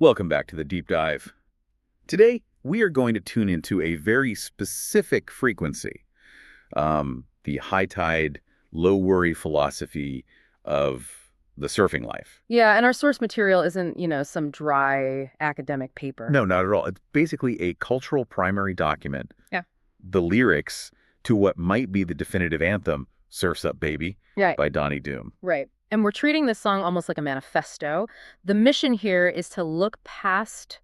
Welcome back to the Deep Dive. Today, we are going to tune into a very specific frequency, the high tide, low worry philosophy of the surfing life. Yeah, and our source material isn't, some dry academic paper. No, not at all. It's basically a cultural primary document, Yeah. the lyrics to what might be the definitive anthem, Surf's Up Baby, Right. by Donnie Doom. Right. And we're treating this song almost like a manifesto. The mission here is to look past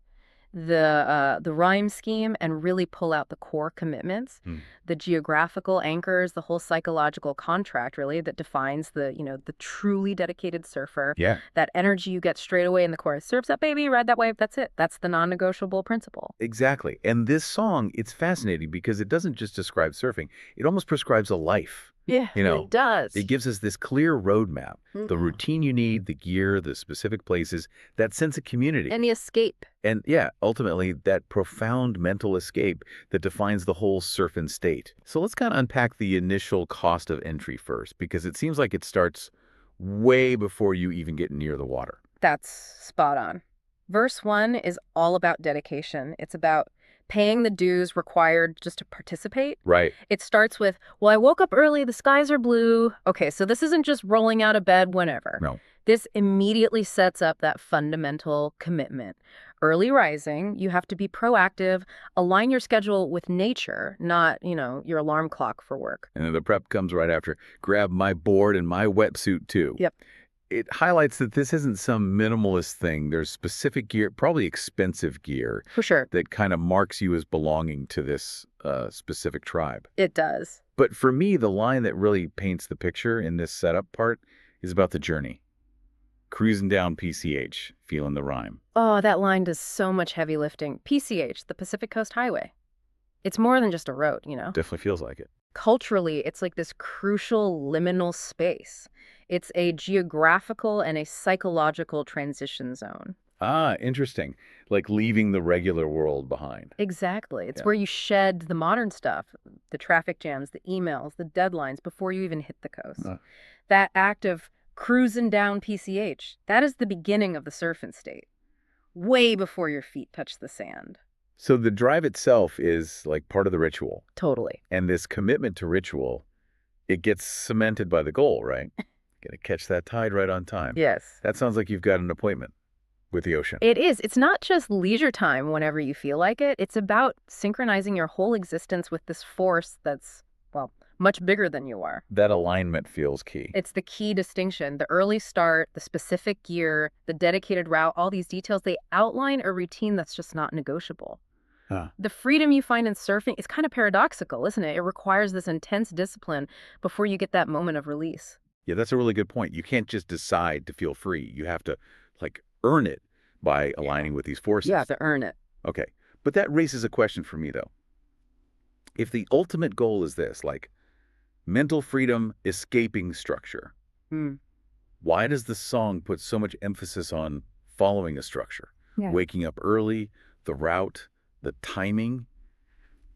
the rhyme scheme and really pull out the core commitments, Hmm. the geographical anchors, the whole psychological contract really that defines the truly dedicated surfer. Yeah, That energy you get straight away in the chorus. Surf's up, baby, ride that wave. That's it. That's the non-negotiable principle. exactly. And this song, it's fascinating because it doesn't just describe surfing. It almost prescribes a life. Yeah, You know, it does. It gives us this clear roadmap, the Mhm. routine you need, the gear, the specific places, that sense of community. And the escape. And yeah, ultimately, that profound mental escape that defines the whole surfing state. So let's kind of unpack the initial cost of entry first, because it seems like it starts way before you even get near the water. That's spot on. Verse 1 is all about dedication. It's about paying the dues required just to participate. Right. It starts with, well, I woke up early, the skies are blue. Okay, so this isn't just rolling out of bed whenever. No. This immediately sets up that fundamental commitment. Early rising, you have to be proactive, align your schedule with nature, not, your alarm clock for work. And then the prep comes right after. Grab my board and my wetsuit, too. Yep. It highlights that this isn't some minimalist thing. There's specific gear, probably expensive gear, For sure. that kind of marks you as belonging to this specific tribe. It does. But for me, the line that really paints the picture in this setup part is about the journey. Cruising down PCH, feeling the rhyme. Oh, that line does so much heavy lifting. PCH, the Pacific Coast Highway. It's more than just a road, Definitely feels like it. Culturally, it's like this crucial liminal space. It's a geographical and a psychological transition zone. Ah, interesting. Like leaving the regular world behind. Exactly. It's Yeah. where you shed the modern stuff, the traffic jams, the emails, the deadlines before you even hit the coast. That act of cruising down PCH, that is the beginning of the surfing state, way before your feet touch the sand. So the drive itself is like part of the ritual. Totally. And this commitment to ritual, it gets cemented by the goal, right? Gotta catch that tide right on time. Yes. That sounds like you've got an appointment with the ocean. It is. It's not just leisure time whenever you feel like it. It's about synchronizing your whole existence with this force that's, well, much bigger than you are. That alignment feels key. It's the key distinction. The early start, the specific gear, the dedicated route, all these details, they outline a routine that's just not negotiable. Huh. The freedom you find in surfing is kind of paradoxical, isn't it? It requires this intense discipline before you get that moment of release. Yeah, that's a really good point. You can't just decide to feel free. You have to, like, earn it by aligning with these forces. You have to earn it. Okay. But that raises a question for me, though. If the ultimate goal is this, like, mental freedom, escaping structure, why does the song put so much emphasis on following a structure? Yeah. Waking up early, the route, the timing?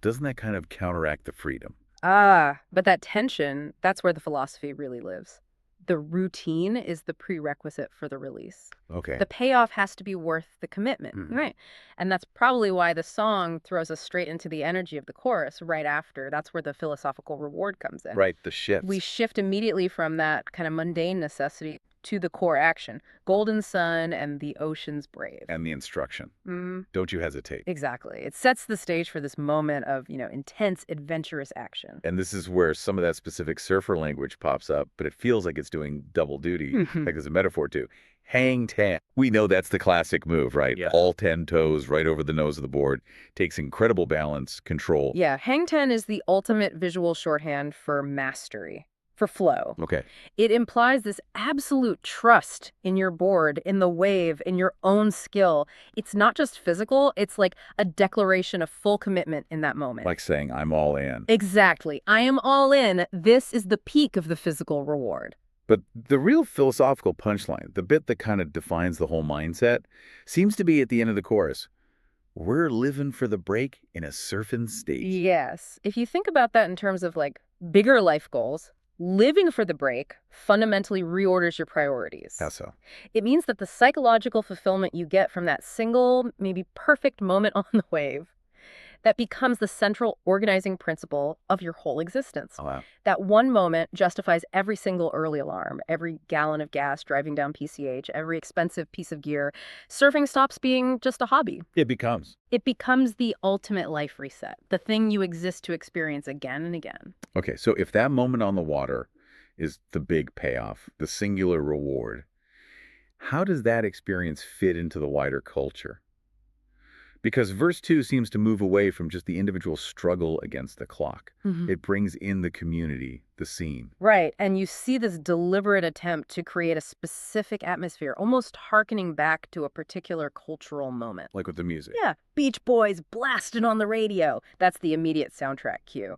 Doesn't that kind of counteract the freedom? But that tension, that's where the philosophy really lives. The routine is the prerequisite for the release. Okay. The payoff has to be worth the commitment, right? And that's probably why the song throws us straight into the energy of the chorus right after. That's where the philosophical reward comes in. Right, the shifts. We shift immediately from that kind of mundane necessity to the core action. Golden sun and the ocean's brave. And the instruction. Mhm. Don't you hesitate. Exactly. It sets the stage for this moment of, intense, adventurous action. And this is where some of that specific surfer language pops up, but it feels like it's doing double duty, like there's a metaphor too. Hang 10. We know that's the classic move, right? Yeah. All 10 toes right over the nose of the board. Takes incredible balance, control. Yeah, hang 10 is the ultimate visual shorthand for mastery, for flow. Okay. It implies this absolute trust in your board, in the wave, in your own skill. It's not just physical, it's like a declaration of full commitment in that moment. Like saying, I'm all in. Exactly. I am all in. This is the peak of the physical reward. But the real philosophical punchline, the bit that kind of defines the whole mindset, seems to be at the end of the chorus. We're living for the break in a surfing state. Yes. If you think about that in terms of like bigger life goals, Living for the break fundamentally reorders your priorities. How so? It means that the psychological fulfillment you get from that single, maybe perfect moment on the wave, that becomes the central organizing principle of your whole existence. Oh, wow. That one moment justifies every single early alarm, every gallon of gas driving down PCH, every expensive piece of gear. Surfing stops being just a hobby. It becomes. It becomes the ultimate life reset, the thing you exist to experience again and again. Okay, so if that moment on the water is the big payoff, the singular reward, how does that experience fit into the wider culture? Because verse 2 seems to move away from just the individual struggle against the clock. It brings in the community, the scene. Right, and you see this deliberate attempt to create a specific atmosphere, almost hearkening back to a particular cultural moment. Like with the music. Yeah, Beach Boys blasted on the radio. That's the immediate soundtrack cue.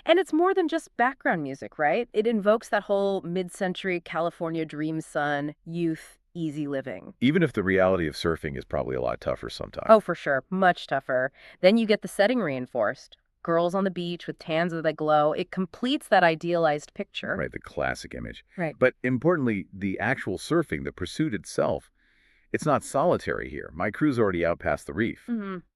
And it's more than just background music, right? It invokes that whole mid-century California dream sun, youth, easy living. Even if the reality of surfing is probably a lot tougher sometimes. Oh, for sure. Much tougher. Then you get the setting reinforced. Girls on the beach with tans that glow. It completes that idealized picture. Right, the classic image. Right. But importantly, the actual surfing, the pursuit itself, it's not solitary here. My crew's already out past the reef.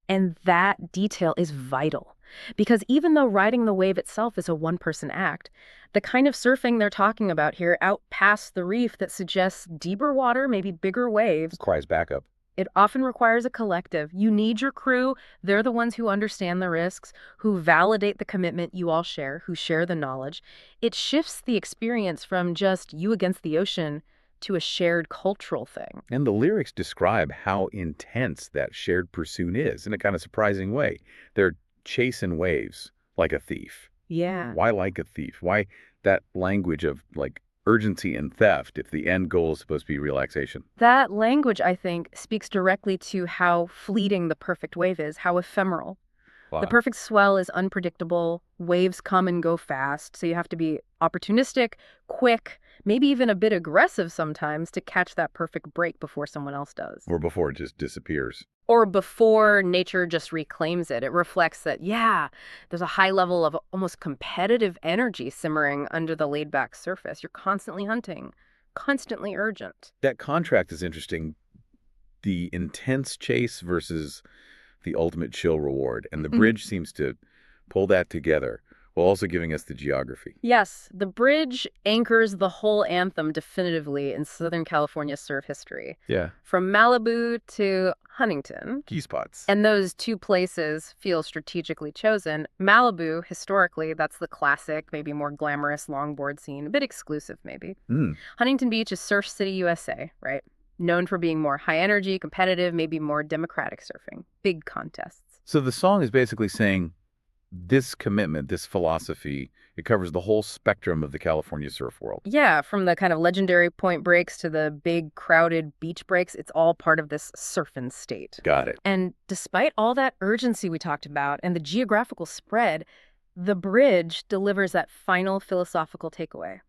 And that detail is vital. Because even though riding the wave itself is a one-person act, the kind of surfing they're talking about here out past the reef that suggests deeper water, maybe bigger waves, Requires backup. it often requires a collective. You need your crew. They're the ones who understand the risks, who validate the commitment you all share, who share the knowledge. It shifts the experience from just you against the ocean to a shared cultural thing. And the lyrics describe how intense that shared pursuit is in a kind of surprising way. They're chasing waves like a thief. Yeah. Why like a thief? Why that language of like urgency and theft if the end goal is supposed to be relaxation? That language, I think, speaks directly to how fleeting the perfect wave is, how ephemeral. Wow. The perfect swell is unpredictable. Waves come and go fast, so you have to be opportunistic, quick, maybe even a bit aggressive sometimes to catch that perfect break before someone else does. Or before it just disappears. Or before nature just reclaims it. It reflects that, yeah, there's a high level of almost competitive energy simmering under the laid-back surface. You're constantly hunting, constantly urgent. That contrast is interesting. The intense chase versus the ultimate chill reward. And the bridge seems to pull that together while also giving us the geography. Yes, the bridge anchors the whole anthem definitively in Southern California surf history. Yeah. From Malibu to Huntington. Key spots. And those two places feel strategically chosen. Malibu, historically, that's the classic, maybe more glamorous longboard scene, a bit exclusive maybe. Huntington Beach is Surf City, USA, right? Known for being more high energy, competitive, maybe more democratic surfing. Big contests. So the song is basically saying this commitment, this philosophy, it covers the whole spectrum of the California surf world. Yeah, from the kind of legendary point breaks to the big crowded beach breaks, it's all part of this surfing state. Got it. And despite all that urgency we talked about and the geographical spread, the bridge delivers that final philosophical takeaway.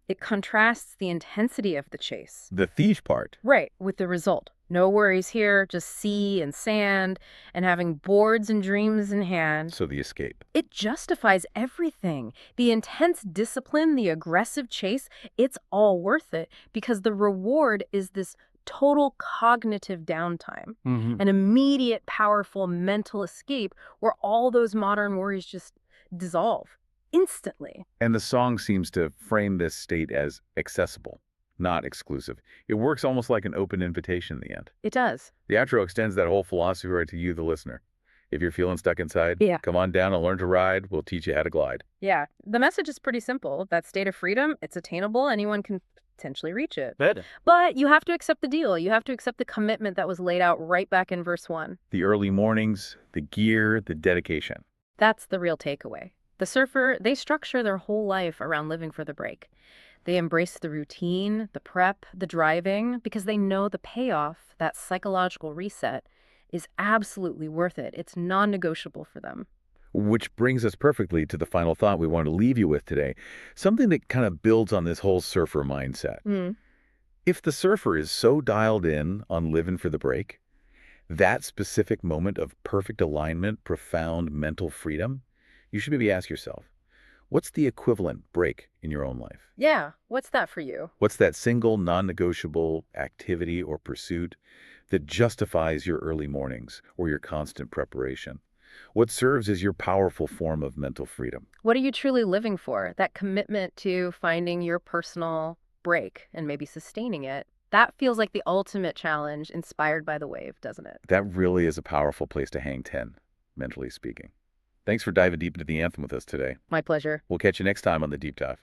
It contrasts the intensity of the chase. The thief part. Right, with the result. No worries here, just sea and sand, and having boards and dreams in hand. So the escape. It justifies everything. The intense discipline, the aggressive chase, it's all worth it because the reward is this total cognitive downtime, an immediate, powerful mental escape where all those modern worries just dissolve instantly. And the song seems to frame this state as accessible, not exclusive. It works almost like an open invitation in the end. It does. The outro extends that whole philosophy right to you, the listener. If you're feeling stuck inside, Yeah. come on down and learn to ride. We'll teach you how to glide. Yeah, the message is pretty simple. That state of freedom, it's attainable. Anyone can potentially reach it. But you have to accept the deal. You have to accept the commitment that was laid out right back in verse 1. The early mornings, the gear, the dedication. That's the real takeaway. The surfer, they structure their whole life around living for the break. They embrace the routine, the prep, the driving, because they know the payoff, that psychological reset, is absolutely worth it. It's non-negotiable for them. Which brings us perfectly to the final thought we want to leave you with today. Something that kind of builds on this whole surfer mindset. If the surfer is so dialed in on living for the break, that specific moment of perfect alignment, profound mental freedom, you should maybe ask yourself, What's the equivalent break in your own life? Yeah, what's that for you? What's that single non-negotiable activity or pursuit that justifies your early mornings or your constant preparation? What serves as your powerful form of mental freedom? What are you truly living for? That commitment to finding your personal break and maybe sustaining it. That feels like the ultimate challenge inspired by the wave, doesn't it? That really is a powerful place to hang 10, mentally speaking. Thanks for diving deep into the anthem with us today. My pleasure. We'll catch you next time on The Deep Dive.